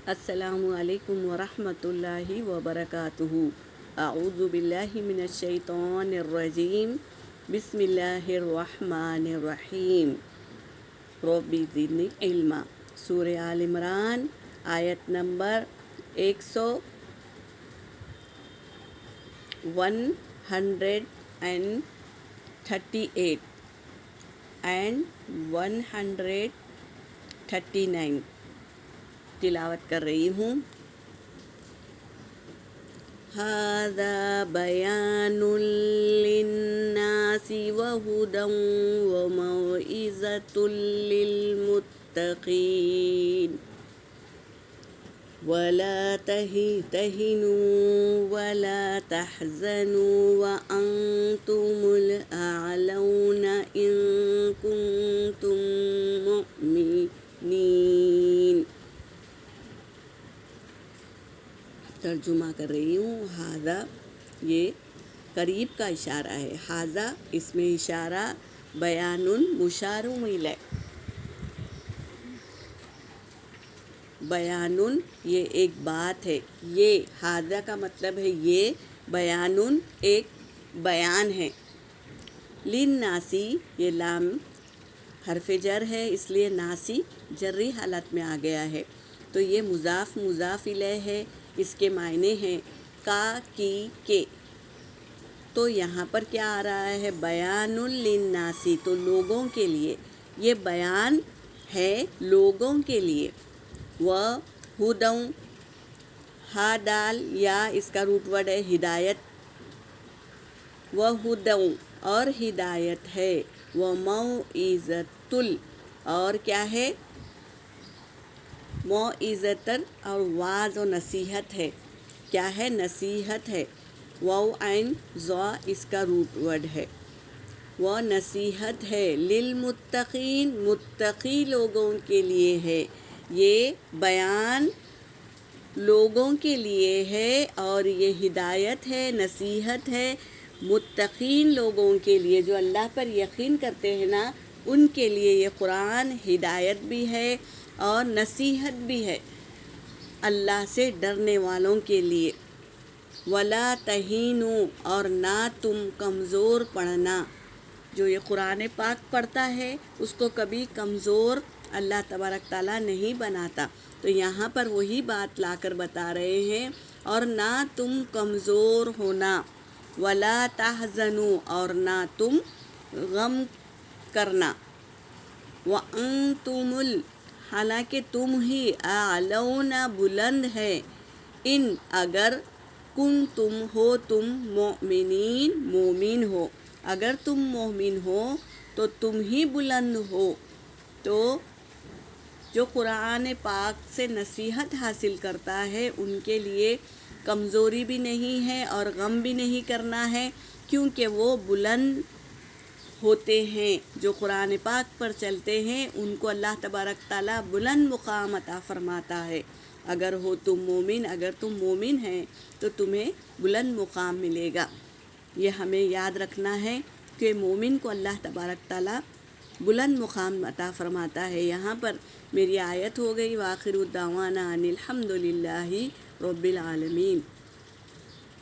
السلام علیکم ورحمۃ اللہ وبرکاتہ۔ اعوذ باللہ من الشیطان الرجیم، بسم اللہ الرحمن الرحیم۔ رب زدنی علما، سورہ آل عمران، آیت نمبر 138 اینڈ 139 تلاوت کر رہی ہوں۔ ھذا بیان للناس وہدی وموعظۃ للمتقین ولا تہنوا ولا تحزنوا وانتم الاعلون ان کنتم مؤمنین۔ ترجمہ کر رہی ہوں۔ ھذا، یہ قریب کا اشارہ ہے۔ ھذا، اس میں اشارہ، بیان، مشار الیہ۔ بیان، یہ ایک بات ہے۔ یہ ھذا کا مطلب ہے یہ، بیان ایک بیان ہے۔ للناسی، یہ لام حرف جر ہے، اس لیے ناسی جری حالت میں آ گیا ہے، تو یہ مضاف الیہ ہے۔ اس کے معنی ہیں کا، کی، کے۔ تو یہاں پر کیا آ رہا ہے؟ بیان للناسی، تو لوگوں کے لیے یہ بیان ہے، لوگوں کے لیے۔ وہدی، ہا دال یا اس کا روٹ ورڈ ہے ہدایت، وہدی اور ہدایت ہے، وموعظۃ اور کیا ہے؟ موعظۃ اور واعظ و نصیحت ہے۔ کیا ہے؟ نصیحت ہے۔ واو عین ضا اس کا روٹ ورڈ ہے۔ وہ نصیحت ہے، للمتقین، متقی لوگوں کے لیے ہے۔ یہ بیان لوگوں کے لیے ہے اور یہ ہدایت ہے، نصیحت ہے متقین لوگوں کے لیے، جو اللہ پر یقین کرتے ہیں نا، ان کے لیے یہ قرآن ہدایت بھی ہے اور نصیحت بھی ہے، اللہ سے ڈرنے والوں کے لیے۔ ولا تہینوا، اور نہ تم کمزور پڑھنا۔ جو یہ قرآن پاک پڑھتا ہے اس کو کبھی کمزور اللہ تبارک تعالیٰ نہیں بناتا، تو یہاں پر وہی بات لا کر بتا رہے ہیں، اور نہ تم کمزور ہونا۔ ولا تحزنوا، اور نہ تم غم کرنا۔ وانتم حالانکہ تم ہی اعلون بلند ہے، ان اگر کنتم ہو تم مؤمنین مومن ہو، اگر تم مومن ہو تو تم ہی بلند ہو۔ تو جو قرآن پاک سے نصیحت حاصل کرتا ہے ان کے لیے کمزوری بھی نہیں ہے اور غم بھی نہیں کرنا ہے، کیونکہ وہ بلند ہوتے ہیں۔ جو قرآن پاک پر چلتے ہیں ان کو اللہ تبارک تعالیٰ بلند مقام عطا فرماتا ہے۔ اگر ہو تم مومن، اگر تم مومن ہیں تو تمہیں بلند مقام ملے گا۔ یہ ہمیں یاد رکھنا ہے کہ مومن کو اللہ تبارک تعالیٰ بلند مقام عطا فرماتا ہے۔ یہاں پر میری آیت ہو گئی، وآخر الدعوانا ان الحمد للہ رب العالمین۔